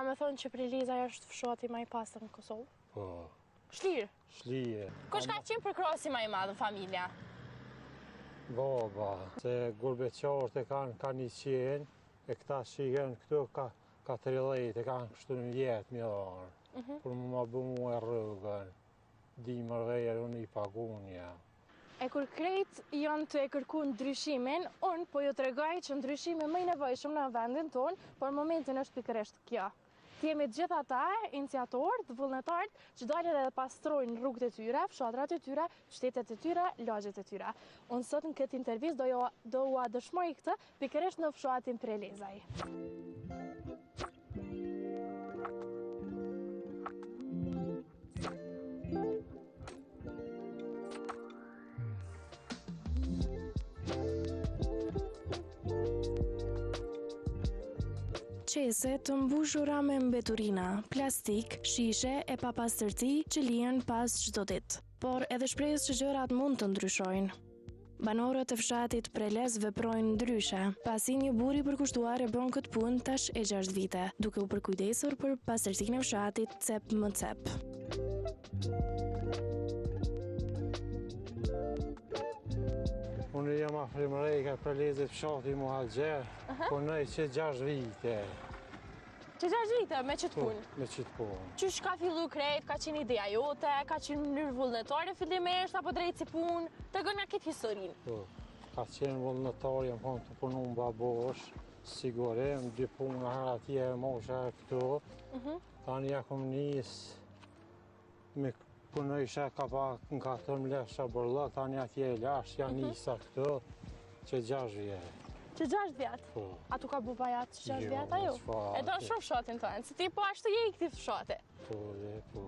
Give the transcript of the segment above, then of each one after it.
me thonë që Preleza është fshati më i pastër në Kosovë? Po. Shlirë? Shlirë. Kush ka qenë përkrahasi më i madh në familja? Baba, se gurbeqarët e kanë një qenë, e këta shikën këtu ka 30, e kanë kështu në vjetë një orë. Për më bë mu e rrugën, dimër vejër unë i pagunja. E kur krejt janë të e kërku ndryshimin, unë po ju të regaj që ndryshimi më i nevojshëm në vendin tonë, por momentin është pikërisht kjo. Të jemi gjitha ata, iniciatorët, vullnetarët, që dalin dhe pastrojnë rrugët e tyre, fshatrat e tyre, qytetet e tyre, lagjet e tyre. Unë sot në këtë intervistë do ua dëshmoj këtë pikërisht në fshatin Prelezaj. Qese të mbushura me mbeturina, plastik, shishe e papastërti që lihen pas çdo ditë. Por edhe shpresë që gjërat mund të ndryshojnë. Banorët e fshatit Prelez veprojnë ndryshe, pasi një burr i përkushtuar e bën këtë punë tash e 6 vite, duke u përkujdesur për pastërtinë e fshatit cep më cep. Unë jam afrimërejka Prelezit fshati Muhallxher, punoj që 6 vite. Që 6 vite me qëtë punë? Me qëtë punë. Qysh ka fillu krejt, ka qenë ideja jote, ka qenë mënyrë vullnetare fillimisht, apo drejt si punë? Të gëna këtë historinë. Po, ka qenë vullnetare, jam konë të punu në babosh, sigurim, 2 punë herë atje e mosha e këtu. Tani ja kom nisë me punoj isha ka pak në 4 lesha bërlëk, tani atje e lash, janë nisa këtu, që 6 vjetë. Që 6 vjetë? Po. A tu ka bu bajat që 6 vjetë ajo? E do shumë fshatin tënë, se ti po ashtu je i këti fshati. Po, po,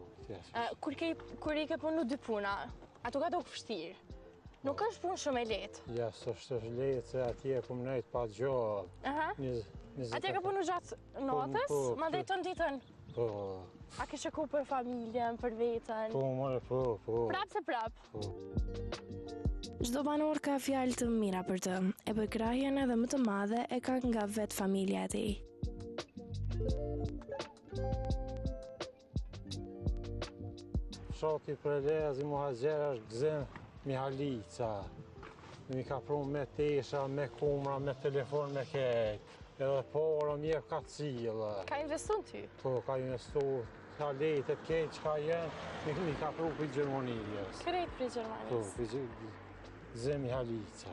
Kur i ke punu 2 puna, a tu ka do vështirë? Nuk është punë shumë e letë? Ja, s'është letë, se atje kom nejtë pa gjobë. Atje ka punu gjatë natës, ma dhe të ditën? Po. A ke shëku për familjen, për vetën? Po, mërë, po. Prap se prap? Po. Çdo banor ka fjalë të mira për të, e përkrahjen edhe më të madhe e ka nga vetë familja e tij. Fshati Prelez i Muhallxher është gzim Mihalica. Mi ka pru me tesha, me kumra, me telefon, me kejt. Edhe para mjek ka cilë. Ka investu në ty? Po, ka investu. Ka letet kejt që ka jenë, mi ka pru për Gjermonijës. Krejt për Gjermonijës? Po, për Zemi Halica.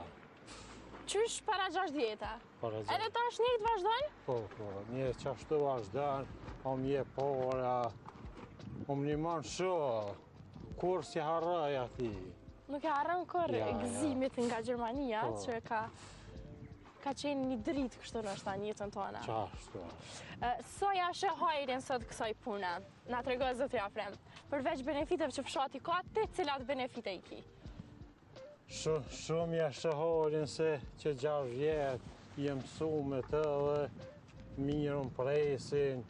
Qysh para 6 vjeta? Para 6. Edhe ta është njëjtë vazhdojnë? Po, një që ashtu vazhdojnë, o mje para, o më një manë shumë, kur si harraj ati. Nuk e harron kur gëzimit nga Gjermania, që ka qenë një dritë kështu në shta njëtën tona. Qashtu. Soja shë hajrin sot kësaj puna, na të regoj zëtë Afrem, përveç benefiteve që fshati ka, të cilat benefite i ki? Shumë jashtë shëhorin se që 6 vjetë jem su me të dhe mirë më presin,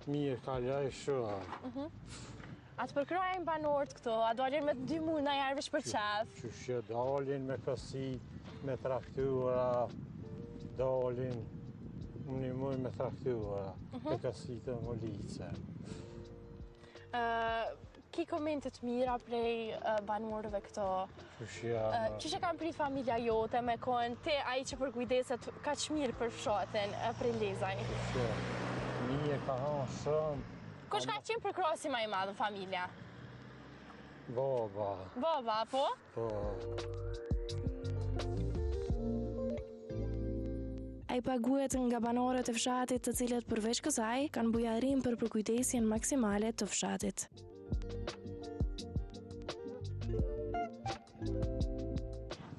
mirë kalaj shumë. A të përkrajnë banorët këto, a dalin me 2 muaj në jarëvish për qef? Që dalin me kësit, me traktura, dalin një muaj me traktura, me kësit e më lice. Ki komentet mira prej banorëve këto? Qështë e kam pri familja jote me konë te aji që përkujdeset ka që mirë për fshatin Prelezaj? Mirë ka hanë shumë. Kush ka qenë përkrahasi më i madh në familja? Baba. Baba, po? Po. Ai paguhet nga banorët e fshatit të cilët përveç kësaj kanë bujarim për përkujdesjen maksimale të fshatit.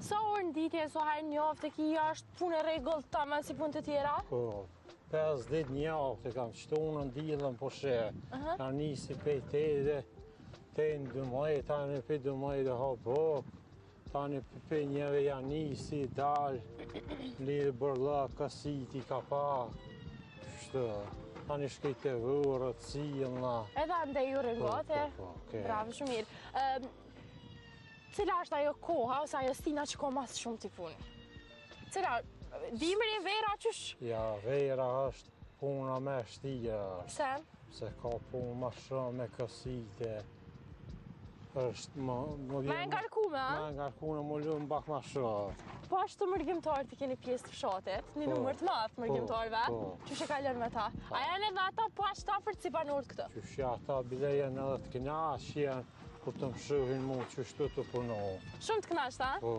Sa orë në ditje, sa herë njoftë e ki është punë e rregullt tama si punë të tjera? Po, 5 ditë njoftë e kam qëtu në ndilën po shë. Ka nisi pej tede, në 12, tani pej 12 dhe hapë hopë. Tani pej njëve janë nisi, dalë, lidhë bërla, kësiti, ka pa. Shtë, tani shkejt e vërët, cilëna. Edhe ndë ju rëngote? Po, bravo, shumë mirë. Cila është ajo koha, ose ajo stina që ko mas shumë t'i punë? Cila, dimri, vera, qysh? Ja, vera është puna me shtia. Pse? Se ka punë ma shumë me kësite. është Me ngarkume, a? Me ngarkume më lumë bak ma shumë. Po ashtu mërgjimtarë të keni pjesë të fshatit, një numër të madh mërgjimtarëve. Qysh e kalon me ta? A janë edhe ata po ashtu afërt si banorët këtu? Qysh ata bile janë edhe të kënaqë që janë kur të më shohin mu qështu të punohu. Shumë të kënaqë, a? Po,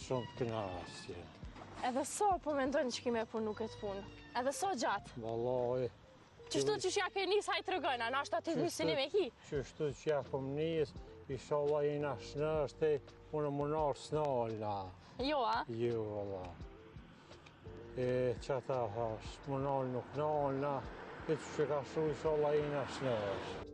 shumë të kënaqë janë. Edhe sa po mendojnë që kime punu këtë punë? Edhe sa gjatë? Vallai. Qështu që ja ke njës hajtë të rëgojna, në ashtë aty njësini me ki? Qështu që ja kom njës, inshallah jena shnështë, unë më nërë s'nalla. Jo, a? Jo, valla. Që ta thash, më nërë nuk nalla, këtë që ka shu inshallah jena shnështë.